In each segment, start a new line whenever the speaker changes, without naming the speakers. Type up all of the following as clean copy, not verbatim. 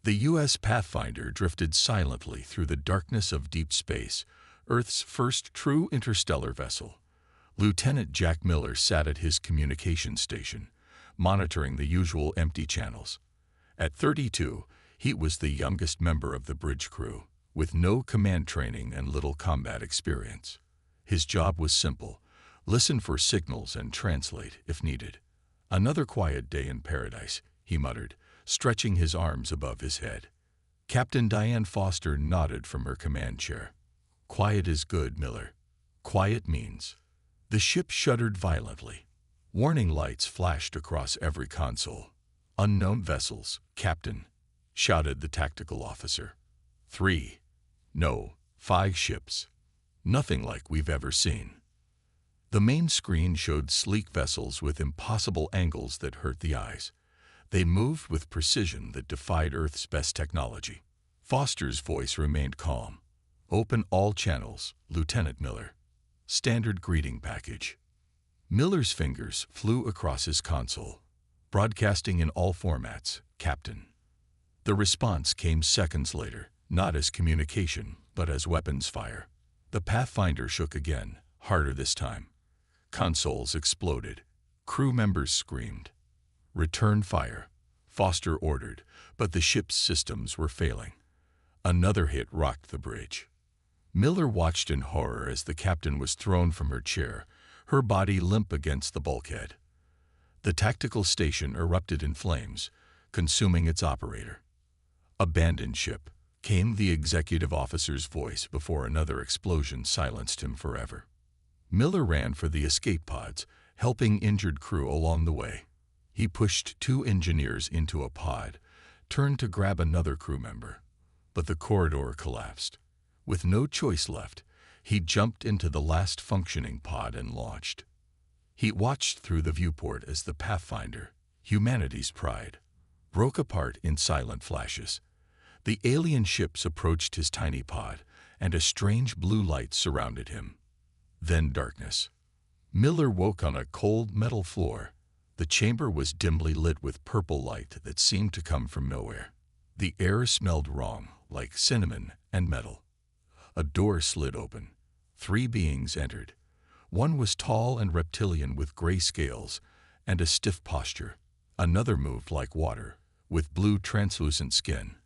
The U.S. Pathfinder drifted silently through the darkness of deep space, Earth's first true interstellar vessel. Lieutenant Jack Miller sat at his communication station, monitoring the usual empty channels. At 32, he was the youngest member of the bridge crew, with no command training and little combat experience. His job was simple: listen for signals and translate if needed. "Another quiet day in paradise," he muttered, stretching his arms above his head. Captain Diane Foster nodded from her command chair. "Quiet is good, Miller. Quiet means—" The ship shuddered violently. Warning lights flashed across every console. "Unknown vessels, Captain," shouted the tactical officer. 3. No, 5 ships. Nothing like we've ever seen. The main screen showed sleek vessels with impossible angles that hurt the eyes. They moved with precision that defied Earth's best technology. Foster's voice remained calm. "Open all channels, Lieutenant Miller. Standard greeting package." Miller's fingers flew across his console. "Broadcasting in all formats, Captain." The response came seconds later, not as communication, but as weapons fire. The Pathfinder shook again, harder this time. Consoles exploded. Crew members screamed. "Return fire," Foster ordered, but the ship's systems were failing. Another hit rocked the bridge. Miller watched in horror as the captain was thrown from her chair, her body limp against the bulkhead. The tactical station erupted in flames, consuming its operator. "Abandoned ship," came the executive officer's voice before another explosion silenced him forever. Miller ran for the escape pods, helping injured crew along the way. He pushed 2 engineers into a pod, turned to grab another crew member. But the corridor collapsed. With no choice left, he jumped into the last functioning pod and launched. He watched through the viewport as the Pathfinder, humanity's pride, broke apart in silent flashes. The alien ships approached his tiny pod, and a strange blue light surrounded him. Then darkness. Miller woke on a cold metal floor. The chamber was dimly lit with purple light that seemed to come from nowhere. The air smelled wrong, like cinnamon and metal. A door slid open. 3 beings entered. One was tall and reptilian with gray scales and a stiff posture. Another moved like water, with blue translucent skin.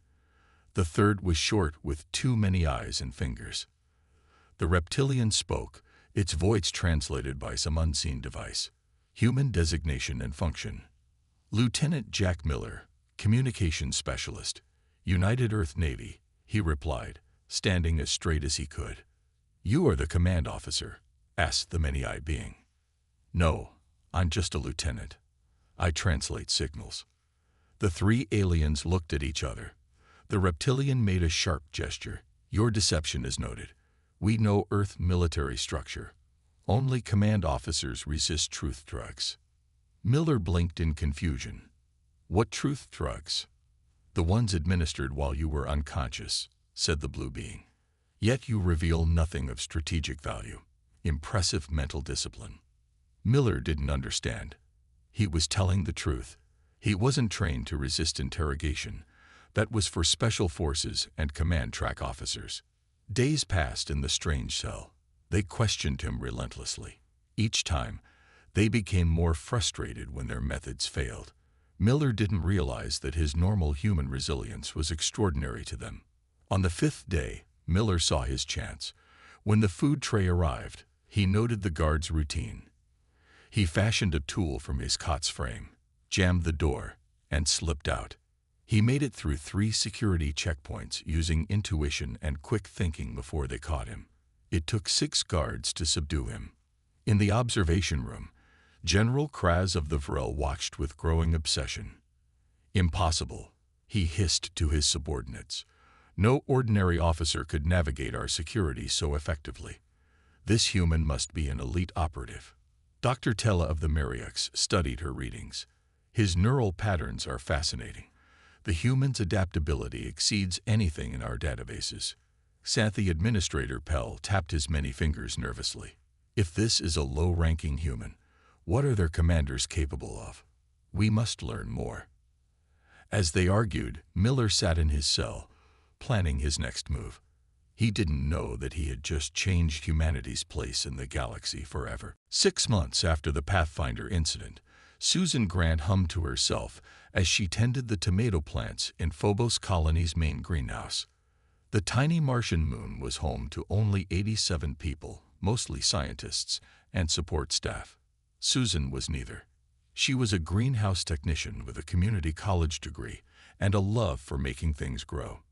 The third was short with too many eyes and fingers. The reptilian spoke, its voice translated by some unseen device. Human designation and function: "Lieutenant Jack Miller, Communications Specialist, United Earth Navy," he replied, standing as straight as he could. "You are the command officer?" asked the many-eyed being. "No, I'm just a lieutenant. I translate signals." The 3 aliens looked at each other. The reptilian made a sharp gesture. "Your deception is noted. We know Earth military structure. Only command officers resist truth drugs." Miller blinked in confusion. "What truth drugs?" "The ones administered while you were unconscious," said the blue being. "Yet you reveal nothing of strategic value. Impressive mental discipline." Miller didn't understand. He was telling the truth. He wasn't trained to resist interrogation. That was for special forces and command track officers. Days passed in the strange cell. They questioned him relentlessly. Each time, they became more frustrated when their methods failed. Miller didn't realize that his normal human resilience was extraordinary to them. On the 5th day, Miller saw his chance. When the food tray arrived, he noted the guard's routine. He fashioned a tool from his cot's frame, jammed the door, and slipped out. He made it through 3 security checkpoints using intuition and quick thinking before they caught him. It took 6 guards to subdue him. In the observation room, General Kraz of the Vril watched with growing obsession. "Impossible," he hissed to his subordinates. "No ordinary officer could navigate our security so effectively. This human must be an elite operative." Dr. Tella of the Mariux studied her readings. "His neural patterns are fascinating. The human's adaptability exceeds anything in our databases." Xanthi Administrator Pell tapped his many fingers nervously. "If this is a low-ranking human, what are their commanders capable of? We must learn more." As they argued, Miller sat in his cell, planning his next move. He didn't know that he had just changed humanity's place in the galaxy forever. 6 months after the Pathfinder incident, Susan Grant hummed to herself as she tended the tomato plants in Phobos Colony's main greenhouse. The tiny Martian moon was home to only 87 people, mostly scientists, and support staff. Susan was neither. She was a greenhouse technician with a community college degree and a love for making things grow.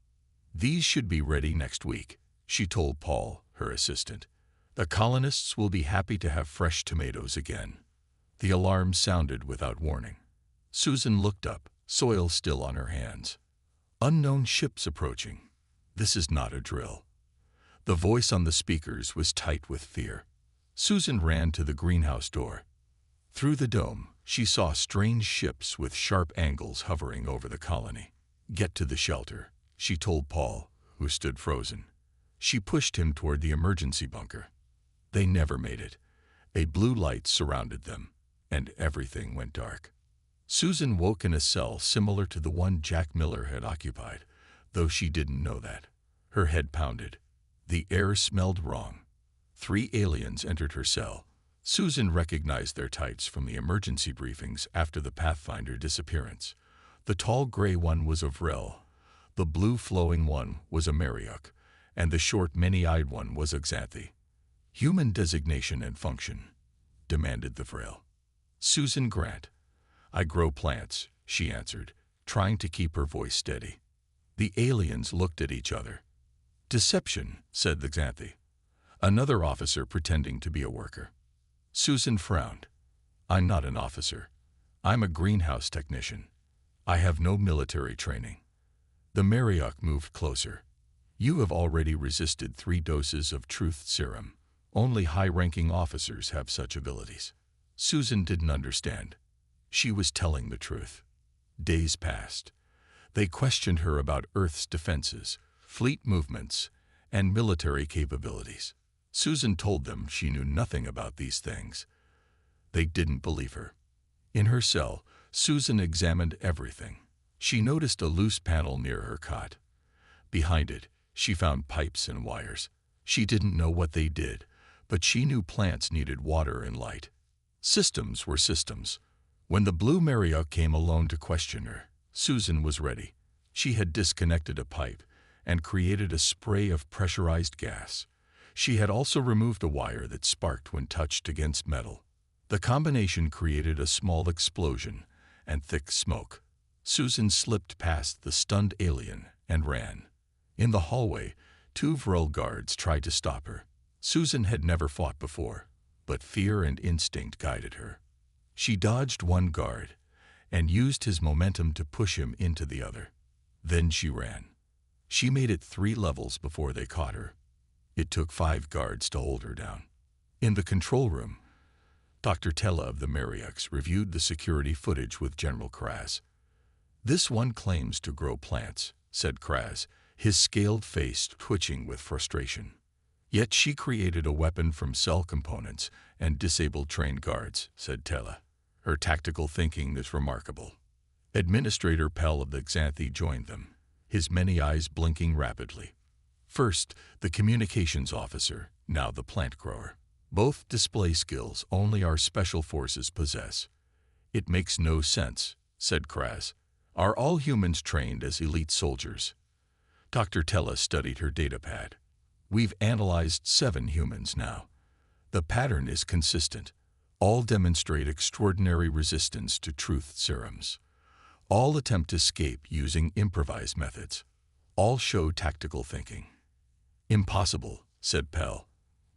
"These should be ready next week," she told Paul, her assistant. "The colonists will be happy to have fresh tomatoes again." The alarm sounded without warning. Susan looked up, soil still on her hands. "Unknown ships approaching. This is not a drill." The voice on the speakers was tight with fear. Susan ran to the greenhouse door. Through the dome, she saw strange ships with sharp angles hovering over the colony. "Get to the shelter," she told Paul, who stood frozen. She pushed him toward the emergency bunker. They never made it. A blue light surrounded them, and everything went dark. Susan woke in a cell similar to the one Jack Miller had occupied, though she didn't know that. Her head pounded. The air smelled wrong. 3 aliens entered her cell. Susan recognized their types from the emergency briefings after the Pathfinder disappearance. The tall gray one was a Vril, the blue flowing one was a Mariuk, and the short many-eyed one was a Xanthi. "Human designation and function," demanded the Vril. "Susan Grant." "I grow plants," she answered, trying to keep her voice steady. The aliens looked at each other. "Deception," said the Xanthi, another officer pretending to be a worker. Susan frowned. "I'm not an officer. I'm a greenhouse technician. I have no military training." The Mariuk moved closer. "You have already resisted 3 doses of truth serum. Only high-ranking officers have such abilities." Susan didn't understand. She was telling the truth. Days passed. They questioned her about Earth's defenses, fleet movements, and military capabilities. Susan told them she knew nothing about these things. They didn't believe her. In her cell, Susan examined everything. She noticed a loose panel near her cot. Behind it, she found pipes and wires. She didn't know what they did, but she knew plants needed water and light. Systems were systems. When the blue Mariuk came alone to question her, Susan was ready. She had disconnected a pipe and created a spray of pressurized gas. She had also removed a wire that sparked when touched against metal. The combination created a small explosion and thick smoke. Susan slipped past the stunned alien and ran. In the hallway, 2 Vril guards tried to stop her. Susan had never fought before, but fear and instinct guided her. She dodged one guard and used his momentum to push him into the other. Then she ran. She made it 3 levels before they caught her. It took 5 guards to hold her down. In the control room, Dr. Tella of the Mariuks reviewed the security footage with General Kraz. "This one claims to grow plants," said Kraz, his scaled face twitching with frustration. "Yet she created a weapon from cell components and disabled trained guards," said Tella. "Her tactical thinking is remarkable." Administrator Pell of the Xanthi joined them, his many eyes blinking rapidly. First, the communications officer, now the plant grower. "Both display skills only our special forces possess." "It makes no sense," said Kraz. "Are all humans trained as elite soldiers?" Dr. Tella studied her datapad. "We've analyzed 7 humans now. The pattern is consistent. All demonstrate extraordinary resistance to truth serums. All attempt escape using improvised methods. All show tactical thinking." "Impossible," said Pell.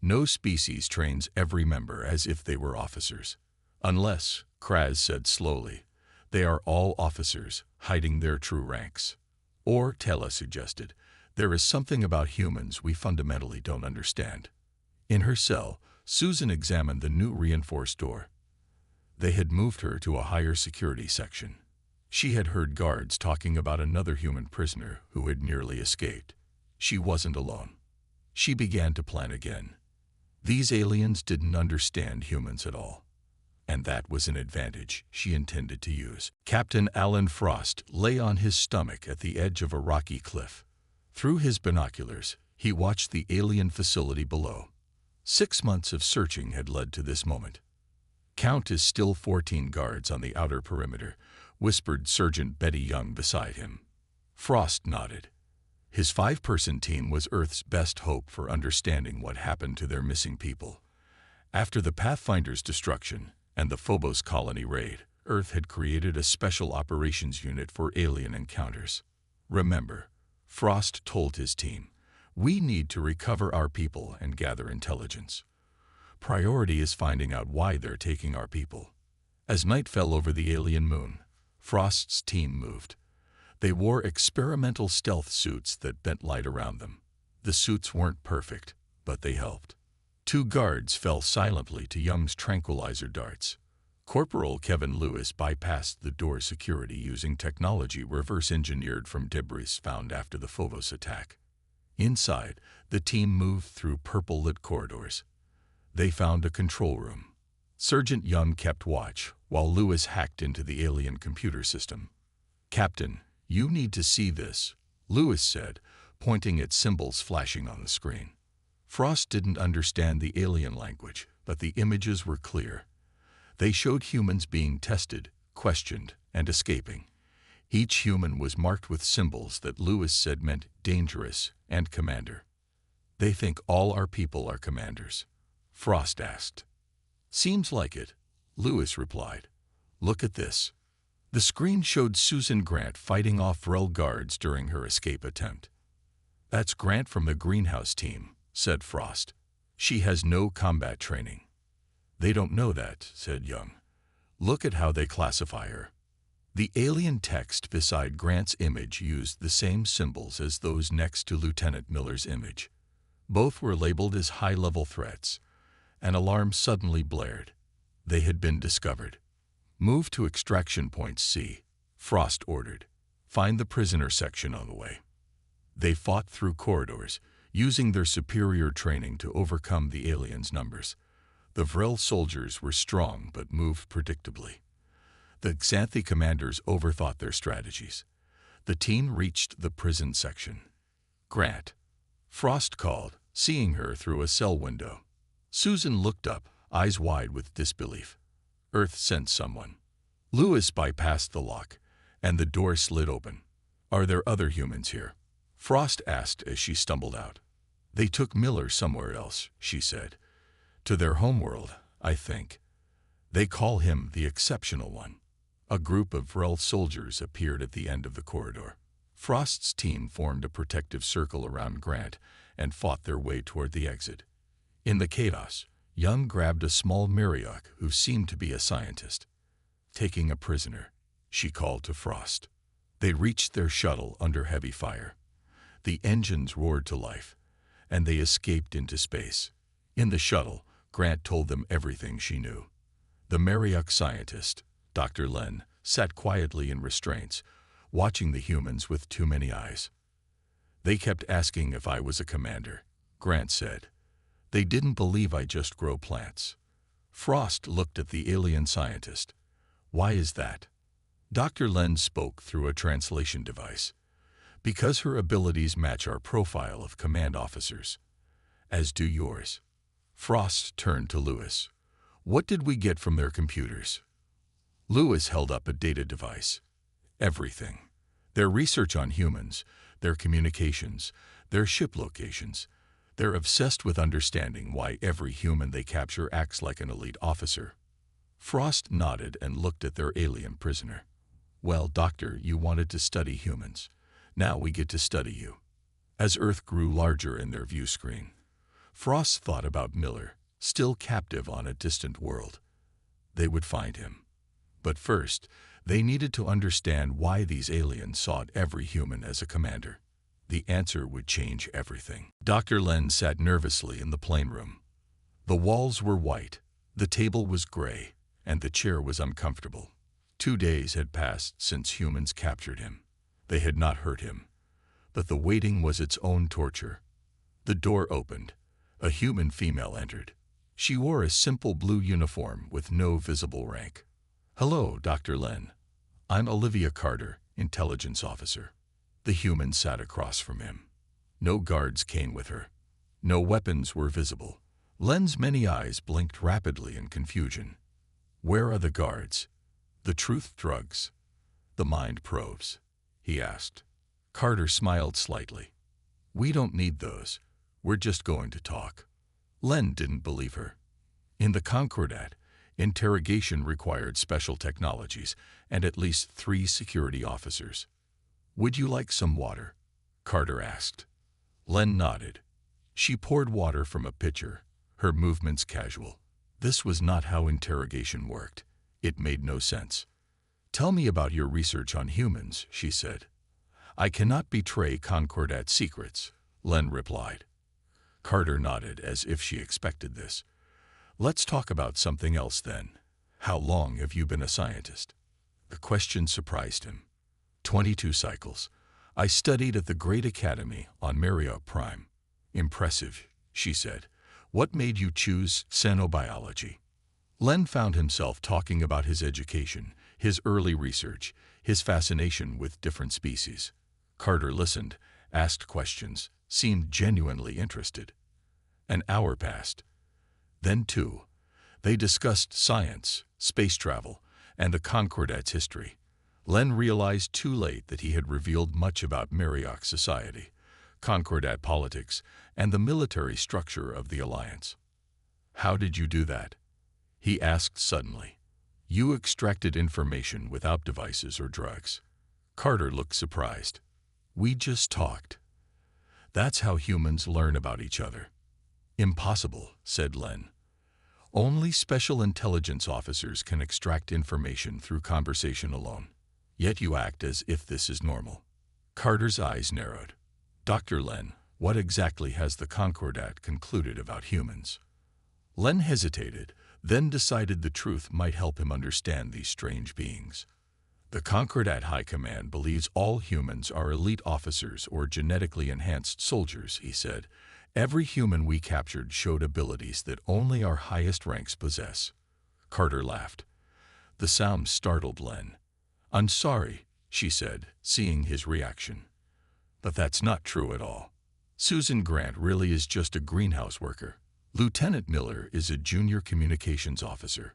"No species trains every member as if they were officers. Unless," Kraz said slowly, "they are all officers, hiding their true ranks." Or, Tella suggested, there is something about humans we fundamentally don't understand. In her cell, Susan examined the new reinforced door. They had moved her to a higher security section. She had heard guards talking about another human prisoner who had nearly escaped. She wasn't alone. She began to plan again. These aliens didn't understand humans at all. And that was an advantage she intended to use. Captain Alan Frost lay on his stomach at the edge of a rocky cliff. Through his binoculars, he watched the alien facility below. 6 months of searching had led to this moment. "Count is still 14 guards on the outer perimeter," whispered Sergeant Betty Young beside him. Frost nodded. His 5-person team was Earth's best hope for understanding what happened to their missing people. After the Pathfinder's destruction and the Phobos colony raid, Earth had created a special operations unit for alien encounters. "Remember," Frost told his team, "we need to recover our people and gather intelligence. Priority is finding out why they're taking our people." As night fell over the alien moon, Frost's team moved. They wore experimental stealth suits that bent light around them. The suits weren't perfect, but they helped. 2 guards fell silently to Young's tranquilizer darts. Corporal Kevin Lewis bypassed the door security using technology reverse-engineered from debris found after the Phobos attack. Inside, the team moved through purple-lit corridors. They found a control room. Sergeant Young kept watch while Lewis hacked into the alien computer system. "Captain, you need to see this," Lewis said, pointing at symbols flashing on the screen. Frost didn't understand the alien language, but the images were clear. They showed humans being tested, questioned, and escaping. Each human was marked with symbols that Lewis said meant dangerous and commander. "They think all our people are commanders?" Frost asked. "Seems like it," Lewis replied. "Look at this." The screen showed Susan Grant fighting off Vrel guards during her escape attempt. "That's Grant from the greenhouse team," said Frost. "She has no combat training." "They don't know that," said Young. "Look at how they classify her." The alien text beside Grant's image used the same symbols as those next to Lieutenant Miller's image. Both were labeled as high-level threats. An alarm suddenly blared. They had been discovered. "Move to Extraction Point C," Frost ordered. "Find the prisoner section on the way." They fought through corridors, using their superior training to overcome the aliens' numbers. The Vrel soldiers were strong but moved predictably. The Xanthi commanders overthought their strategies. The team reached the prison section. "Grant," Frost called, seeing her through a cell window. Susan looked up, eyes wide with disbelief. Earth sent someone. Lewis bypassed the lock, and the door slid open. "Are there other humans here?" Frost asked as she stumbled out. "They took Miller somewhere else," she said. "To their homeworld, I think. They call him the Exceptional One." A group of Vrel soldiers appeared at the end of the corridor. Frost's team formed a protective circle around Grant and fought their way toward the exit. In the chaos, Young grabbed a small Marioc who seemed to be a scientist. "Taking a prisoner," she called to Frost. They reached their shuttle under heavy fire. The engines roared to life, and they escaped into space. In the shuttle, Grant told them everything she knew. The Marioc scientist, Dr. Len, sat quietly in restraints, watching the humans with too many eyes. "They kept asking if I was a commander," Grant said. "They didn't believe I just grow plants." Frost looked at the alien scientist. "Why is that?" Dr. Len spoke through a translation device. "Because her abilities match our profile of command officers. As do yours." Frost turned to Lewis. "What did we get from their computers?" Lewis held up a data device. "Everything. Their research on humans, their communications, their ship locations. They're obsessed with understanding why every human they capture acts like an elite officer." Frost nodded and looked at their alien prisoner. "Well, Doctor, you wanted to study humans. Now we get to study you." As Earth grew larger in their view screen, Frost thought about Miller, still captive on a distant world. They would find him. But first, they needed to understand why these aliens sought every human as a commander. The answer would change everything. Dr. Len sat nervously in the plane room. The walls were white, the table was gray, and the chair was uncomfortable. 2 days had passed since humans captured him. They had not hurt him, but the waiting was its own torture. The door opened. A human female entered. She wore a simple blue uniform with no visible rank. "Hello, Dr. Len. I'm Olivia Carter, intelligence officer." The human sat across from him. No guards came with her. No weapons were visible. Len's many eyes blinked rapidly in confusion. "Where are the guards? The truth drugs? The mind probes?" he asked. Carter smiled slightly. "We don't need those. We're just going to talk." Len didn't believe her. In the Concordat, interrogation required special technologies and at least 3 security officers. "Would you like some water?" Carter asked. Len nodded. She poured water from a pitcher, her movements casual. This was not how interrogation worked. It made no sense. "Tell me about your research on humans," she said. "I cannot betray Concordat secrets," Len replied. Carter nodded as if she expected this. "Let's talk about something else then. How long have you been a scientist?" The question surprised him. 22 cycles. I studied at the Great Academy on Marriott Prime." "Impressive," she said. "What made you choose xenobiology?" Len found himself talking about his education, his early research, his fascination with different species. Carter listened, asked questions, seemed genuinely interested. An hour passed. Then 2. They discussed science, space travel, and the Concordat's history. Len realized too late that he had revealed much about Marriott society, Concordat politics, and the military structure of the alliance. "How did you do that?" he asked suddenly. "You extracted information without devices or drugs." Carter looked surprised. "We just talked. That's how humans learn about each other." "Impossible," said Len. "Only special intelligence officers can extract information through conversation alone. Yet you act as if this is normal." Carter's eyes narrowed. "Dr. Len, what exactly has the Concordat concluded about humans?" Len hesitated, then decided the truth might help him understand these strange beings. "The Concordat High Command believes all humans are elite officers or genetically enhanced soldiers," he said. "Every human we captured showed abilities that only our highest ranks possess." Carter laughed. The sound startled Len. "I'm sorry," she said, seeing his reaction. "But that's not true at all. Susan Grant really is just a greenhouse worker. Lieutenant Miller is a junior communications officer.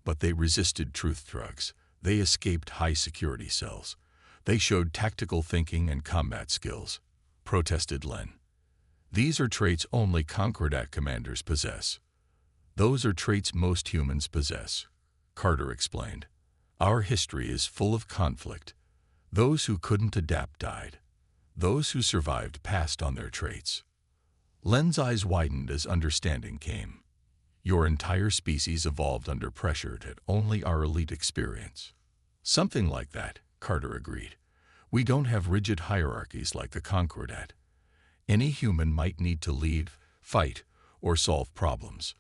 But they resisted truth drugs. They escaped high-security cells. They showed tactical thinking and combat skills," protested Len. "These are traits only Concordat commanders possess." "Those are traits most humans possess," Carter explained. "Our history is full of conflict. Those who couldn't adapt died. Those who survived passed on their traits." Len's eyes widened as understanding came. "Your entire species evolved under pressure that only our elite experience." "Something like that," Carter agreed. "We don't have rigid hierarchies like the Concordat. Any human might need to lead, fight, or solve problems."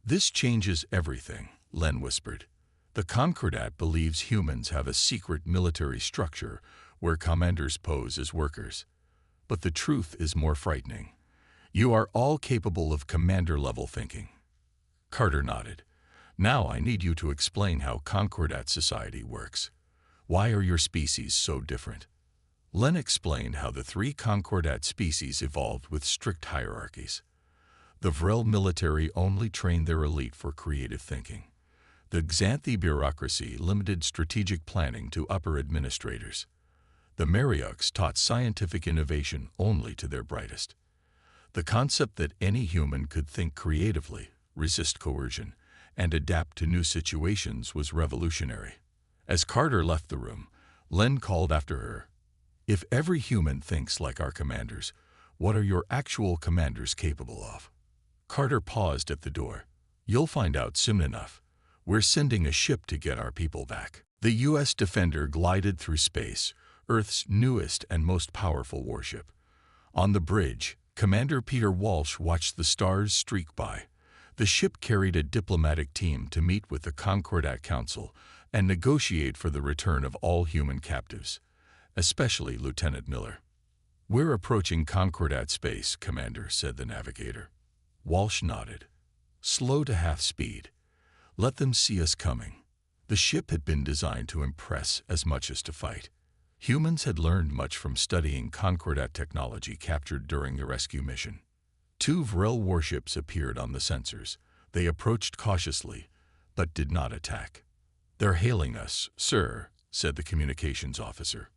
"This changes everything," Len whispered. "The Concordat believes humans have a secret military structure where commanders pose as workers. But the truth is more frightening. You are all capable of commander-level thinking." Carter nodded. "Now I need you to explain how Concordat society works. Why are your species so different?" Len explained how the 3 Concordat species evolved with strict hierarchies. The Vrel military only trained their elite for creative thinking. The Xanthi bureaucracy limited strategic planning to upper administrators. The Mariocs taught scientific innovation only to their brightest. The concept that any human could think creatively, resist coercion, and adapt to new situations was revolutionary. As Carter left the room, Len called after her. "If every human thinks like our commanders, what are your actual commanders capable of?" Carter paused at the door. "You'll find out soon enough. We're sending a ship to get our people back." The U.S. Defender glided through space, Earth's newest and most powerful warship. On the bridge, Commander Peter Walsh watched the stars streak by. The ship carried a diplomatic team to meet with the Concordat Council and negotiate for the return of all human captives, especially Lieutenant Miller. "We're approaching Concordat space, Commander," said the navigator. Walsh nodded. Slow to half speed. Let them see us coming. The ship had been designed to impress as much as to fight. Humans had learned much from studying Concordat technology captured during the rescue mission. 2 Vrel warships appeared on the sensors. They approached cautiously, but did not attack. "They're hailing us, sir," said the communications officer.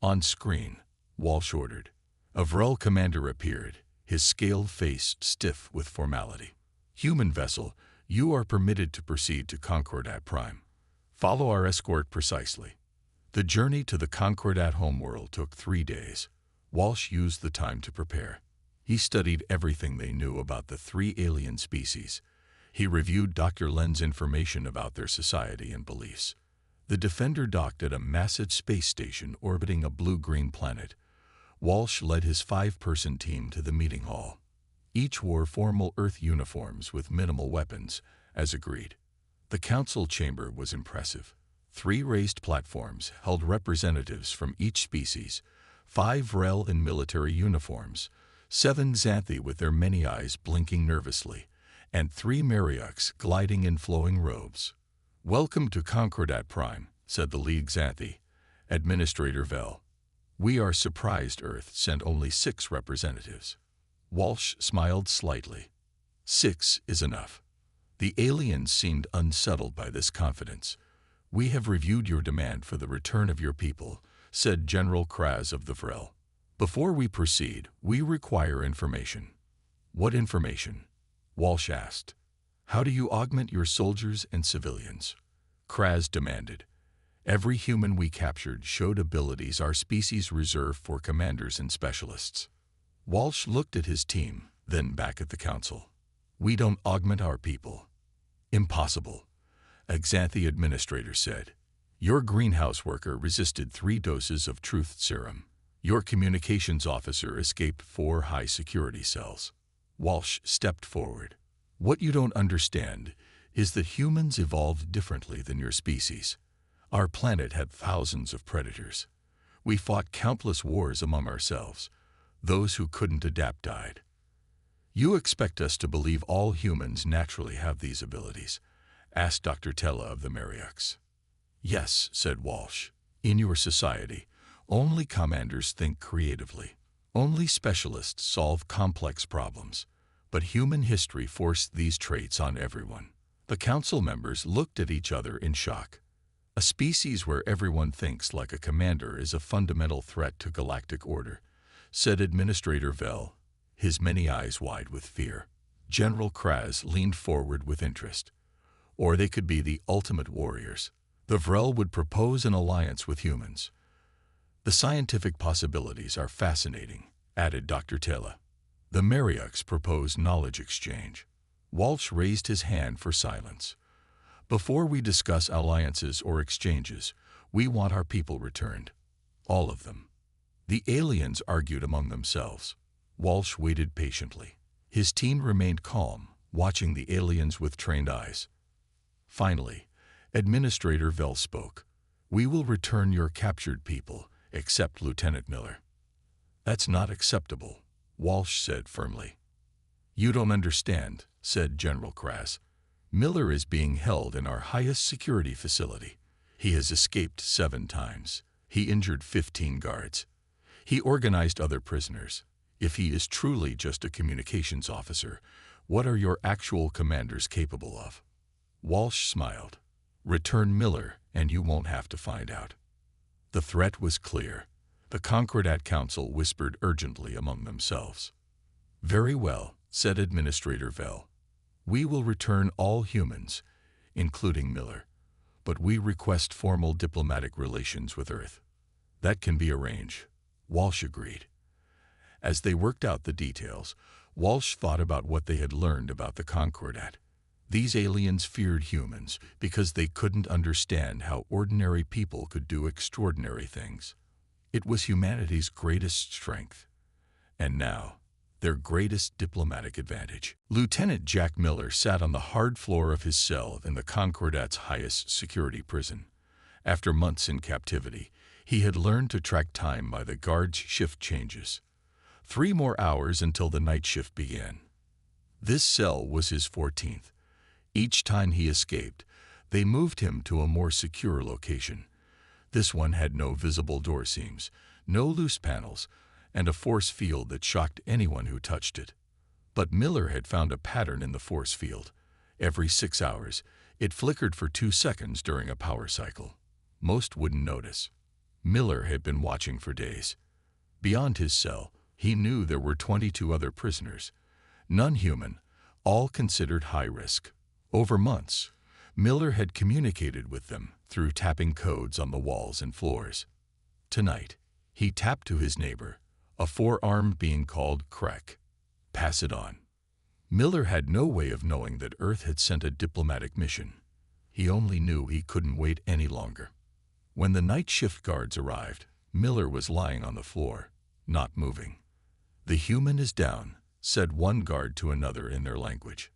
On screen, Walsh ordered. A Vrel commander appeared, his scaled face stiff with formality. "Human vessel, you are permitted to proceed to Concordat Prime. Follow our escort precisely." The journey to the Concordat homeworld took 3 days. Walsh used the time to prepare. He studied everything they knew about the 3 alien species. He reviewed Dr. Len's information about their society and beliefs. The Defender docked at a massive space station orbiting a blue-green planet. Walsh led his 5-person team to the meeting hall. Each wore formal Earth uniforms with minimal weapons, as agreed. The council chamber was impressive. 3 raised platforms held representatives from each species, 5 Vrel in military uniforms, 7 Xanthi with their many eyes blinking nervously, and 3 Mariux gliding in flowing robes. "Welcome to Concordat Prime," said the lead Xanthi, Administrator Vel. "We are surprised Earth sent only 6 representatives." Walsh smiled slightly. 6 is enough. The aliens seemed unsettled by this confidence. "We have reviewed your demand for the return of your people," said General Kraz of the Vrel. "Before we proceed, we require information." "What information?" Walsh asked. "How do you augment your soldiers and civilians?" Kraz demanded. "Every human we captured showed abilities our species reserve for commanders and specialists." Walsh looked at his team, then back at the council. "We don't augment our people." "Impossible," a Xanthi administrator said. "Your greenhouse worker resisted 3 doses of truth serum. Your communications officer escaped 4 high-security cells." Walsh stepped forward. "What you don't understand is that humans evolved differently than your species. Our planet had thousands of predators. We fought countless wars among ourselves. Those who couldn't adapt died. You expect us to believe all humans naturally have these abilities?" asked Dr. Tella of the Mariux. "Yes," said Walsh. "In your society, only commanders think creatively. Only specialists solve complex problems. But human history forced these traits on everyone." The council members looked at each other in shock. A species where everyone thinks like a commander is a fundamental threat to galactic order, said Administrator Vel, his many eyes wide with fear. General Kraz leaned forward with interest. "Or they could be the ultimate warriors. The Vrel would propose an alliance with humans." "The scientific possibilities are fascinating," added Dr. Tella. "The Mariux propose knowledge exchange." Walsh raised his hand for silence. "Before we discuss alliances or exchanges, we want our people returned. All of them." The aliens argued among themselves. Walsh waited patiently. His team remained calm, watching the aliens with trained eyes. Finally, Administrator Vel spoke. "We will return your captured people, except Lieutenant Miller." "That's not acceptable," Walsh said firmly. "You don't understand," said General Kraz. "Miller is being held in our highest security facility. He has escaped 7 times. He injured 15 guards. He organized other prisoners. If he is truly just a communications officer, what are your actual commanders capable of?" Walsh smiled. "Return Miller, and you won't have to find out." The threat was clear. The Concordat Council whispered urgently among themselves. "Very well," said Administrator Vel. "We will return all humans, including Miller, but we request formal diplomatic relations with Earth." "That can be arranged," Walsh agreed. As they worked out the details, Walsh thought about what they had learned about the Concordat. These aliens feared humans because they couldn't understand how ordinary people could do extraordinary things. It was humanity's greatest strength, and now, their greatest diplomatic advantage. Lieutenant Jack Miller sat on the hard floor of his cell in the Concordat's highest security prison. After months in captivity, he had learned to track time by the guards' shift changes. 3 more hours until the night shift began. This cell was his 14th. Each time he escaped, they moved him to a more secure location. This one had no visible door seams, no loose panels, and a force field that shocked anyone who touched it. But Miller had found a pattern in the force field. Every 6 hours, it flickered for 2 seconds during a power cycle. Most wouldn't notice. Miller had been watching for days. Beyond his cell, he knew there were 22 other prisoners, none human, all considered high risk. Over months, Miller had communicated with them through tapping codes on the walls and floors. Tonight, he tapped to his neighbor, a four-armed being called Krek. Pass it on. Miller had no way of knowing that Earth had sent a diplomatic mission. He only knew he couldn't wait any longer. When the night shift guards arrived, Miller was lying on the floor, not moving. "The human is down," said one guard to another in their language.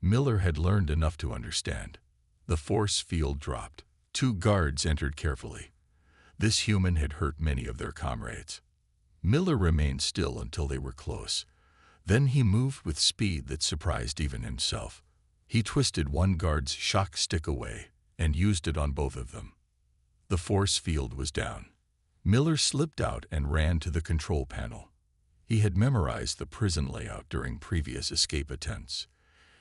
Miller had learned enough to understand. The force field dropped. 2 guards entered carefully. This human had hurt many of their comrades. Miller remained still until they were close. Then he moved with speed that surprised even himself. He twisted one guard's shock stick away and used it on both of them. The force field was down. Miller slipped out and ran to the control panel. He had memorized the prison layout during previous escape attempts.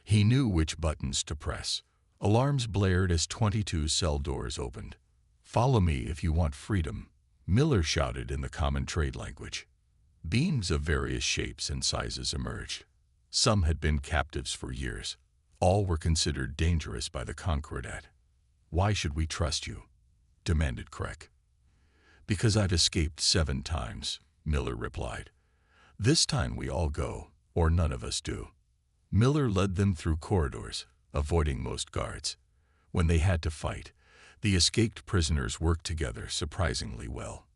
He knew which buttons to press. Alarms blared as 22 cell doors opened. "Follow me if you want freedom," Miller shouted in the common trade language. Beings of various shapes and sizes emerged. Some had been captives for years. All were considered dangerous by the Concordat. "Why should we trust you?" demanded Krek. "Because I've escaped 7 times, Miller replied. "This time we all go, or none of us do." Miller led them through corridors, avoiding most guards. When they had to fight, the escaped prisoners worked together surprisingly well.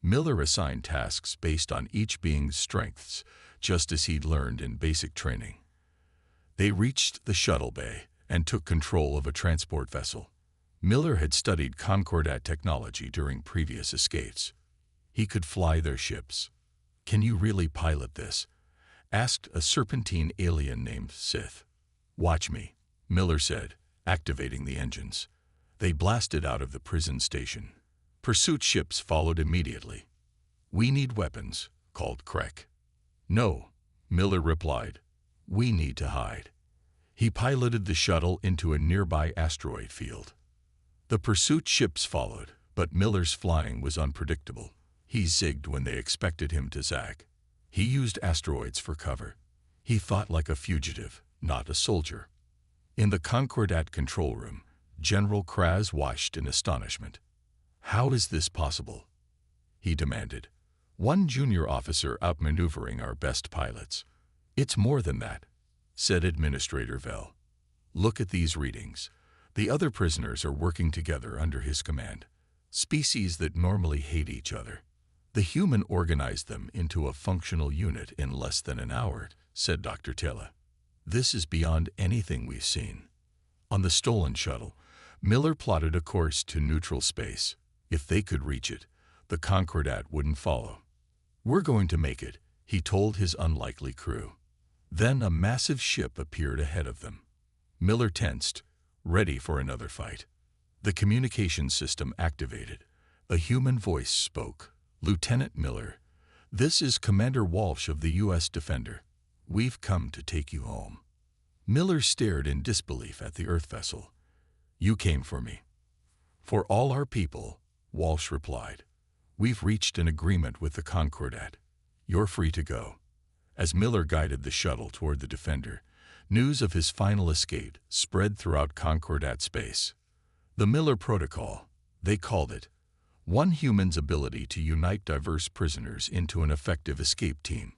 Miller assigned tasks based on each being's strengths, just as he'd learned in basic training. They reached the shuttle bay and took control of a transport vessel. Miller had studied Concordat technology during previous escapes. He could fly their ships. "Can you really pilot this?" asked a serpentine alien named Sith. "Watch me," Miller said, activating the engines. They blasted out of the prison station. Pursuit ships followed immediately. "We need weapons," called Krek. "No," Miller replied. "We need to hide." He piloted the shuttle into a nearby asteroid field. The pursuit ships followed, but Miller's flying was unpredictable. He zigged when they expected him to zag. He used asteroids for cover. He fought like a fugitive, not a soldier. In the Concordat control room, General Kraz watched in astonishment. "How is this possible?" he demanded. "One junior officer outmaneuvering our best pilots." "It's more than that," said Administrator Vell. "Look at these readings. The other prisoners are working together under his command. Species that normally hate each other. The human organized them into a functional unit in less than an hour," said Dr. Tella. "This is beyond anything we've seen." On the stolen shuttle, Miller plotted a course to neutral space. If they could reach it, the Concordat wouldn't follow. "We're going to make it," he told his unlikely crew. Then a massive ship appeared ahead of them. Miller tensed, ready for another fight. The communication system activated. A human voice spoke. "Lieutenant Miller, this is Commander Walsh of the U.S. Defender. We've come to take you home." Miller stared in disbelief at the Earth vessel. "You came for me." "For all our people," Walsh replied. "We've reached an agreement with the Concordat. You're free to go." As Miller guided the shuttle toward the Defender, news of his final escape spread throughout Concordat space. The Miller Protocol, they called it. One human's ability to unite diverse prisoners into an effective escape team.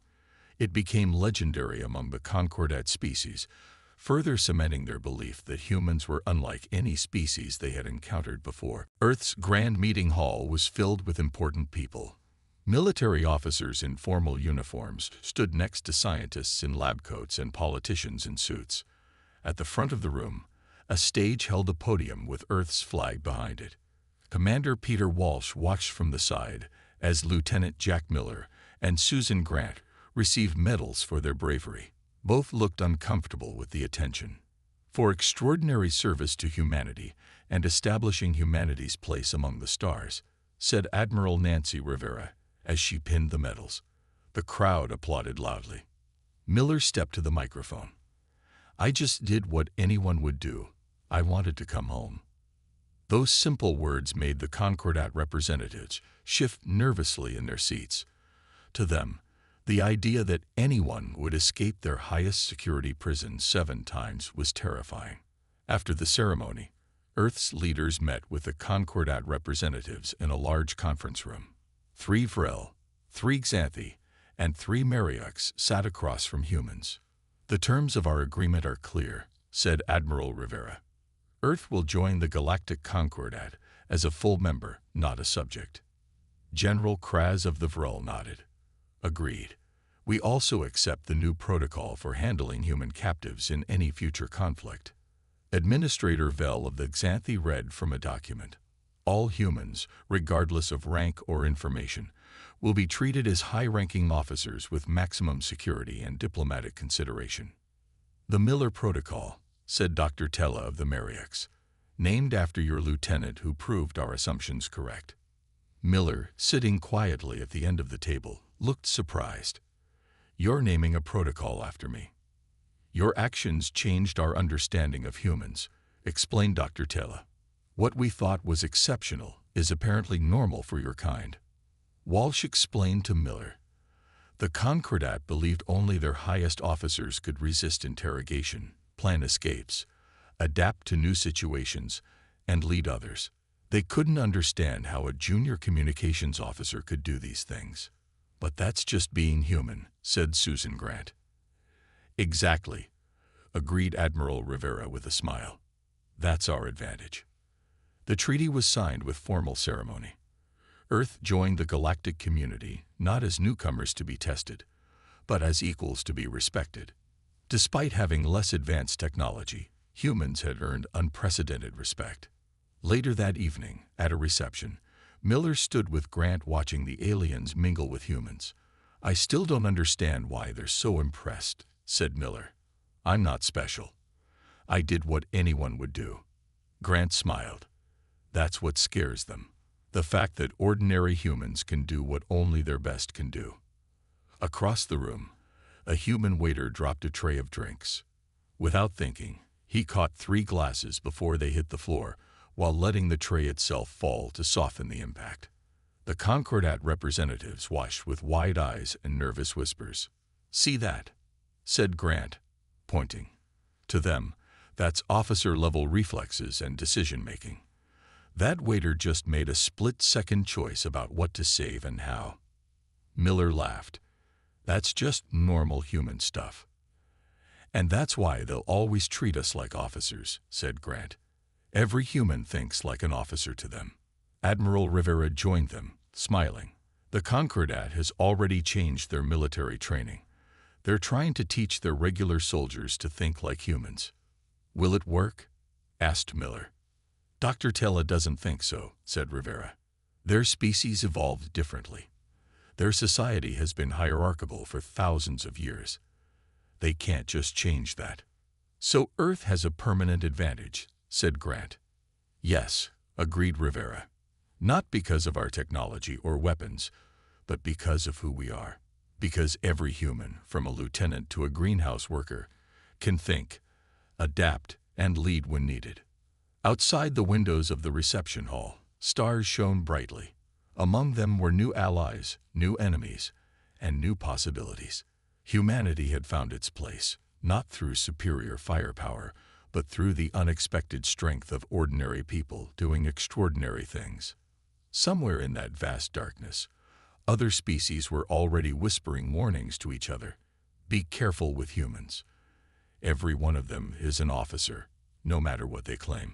It became legendary among the Concordat species, further cementing their belief that humans were unlike any species they had encountered before. Earth's grand meeting hall was filled with important people. Military officers in formal uniforms stood next to scientists in lab coats and politicians in suits. At the front of the room, a stage held a podium with Earth's flag behind it. Commander Peter Walsh watched from the side as Lieutenant Jack Miller and Susan Grant received medals for their bravery. Both looked uncomfortable with the attention. "For extraordinary service to humanity and establishing humanity's place among the stars," said Admiral Nancy Rivera as she pinned the medals. The crowd applauded loudly. Miller stepped to the microphone. "I just did what anyone would do. I wanted to come home." Those simple words made the Concordat representatives shift nervously in their seats. To them, the idea that anyone would escape their highest security prison 7 times was terrifying. After the ceremony, Earth's leaders met with the Concordat representatives in a large conference room. 3 Vrel, 3 Xanthi, and 3 Mariux sat across from humans. "The terms of our agreement are clear," said Admiral Rivera. "Earth will join the Galactic Concordat as a full member, not a subject." General Kraz of the Vrel nodded. "Agreed. We also accept the new protocol for handling human captives in any future conflict." Administrator Vel of the Xanthi read from a document. "All humans, regardless of rank or information, will be treated as high-ranking officers with maximum security and diplomatic consideration." "The Miller Protocol," said Dr. Tella of the Mariux, "named after your lieutenant who proved our assumptions correct." Miller, sitting quietly at the end of the table, looked surprised. "You're naming a protocol after me." "Your actions changed our understanding of humans," explained Dr. Tella. "What we thought was exceptional is apparently normal for your kind." Walsh explained to Miller. "The Concordat believed only their highest officers could resist interrogation, plan escapes, adapt to new situations, and lead others. They couldn't understand how a junior communications officer could do these things." "But that's just being human," said Susan Grant. "Exactly," agreed Admiral Rivera with a smile. "That's our advantage." The treaty was signed with formal ceremony. Earth joined the galactic community not as newcomers to be tested, but as equals to be respected. Despite having less advanced technology, humans had earned unprecedented respect. Later that evening, at a reception, Miller stood with Grant watching the aliens mingle with humans. "I still don't understand why they're so impressed," said Miller. "I'm not special. I did what anyone would do." Grant smiled. "That's what scares them. The fact that ordinary humans can do what only their best can do." Across the room, a human waiter dropped a tray of drinks. Without thinking, he caught 3 glasses before they hit the floor, while letting the tray itself fall to soften the impact. The Concordat representatives watched with wide eyes and nervous whispers. "See that?" said Grant, pointing. To them, that's officer-level reflexes and decision-making. That waiter just made a split-second choice about what to save and how. Miller laughed. "That's just normal human stuff." "And that's why they'll always treat us like officers," said Grant. "Every human thinks like an officer to them." Admiral Rivera joined them, smiling. "The Concordat has already changed their military training. They're trying to teach their regular soldiers to think like humans." "Will it work?" asked Miller. "Dr. Tella doesn't think so," said Rivera. "Their species evolved differently. Their society has been hierarchical for thousands of years. They can't just change that." "So Earth has a permanent advantage," said Grant. "Yes," agreed Rivera. "Not because of our technology or weapons, but because of who we are. Because every human, from a lieutenant to a greenhouse worker, can think, adapt, and lead when needed." Outside the windows of the reception hall, stars shone brightly. Among them were new allies, new enemies, and new possibilities. Humanity had found its place, not through superior firepower, but through the unexpected strength of ordinary people doing extraordinary things. Somewhere in that vast darkness, other species were already whispering warnings to each other. "Be careful with humans. Every one of them is an officer, no matter what they claim."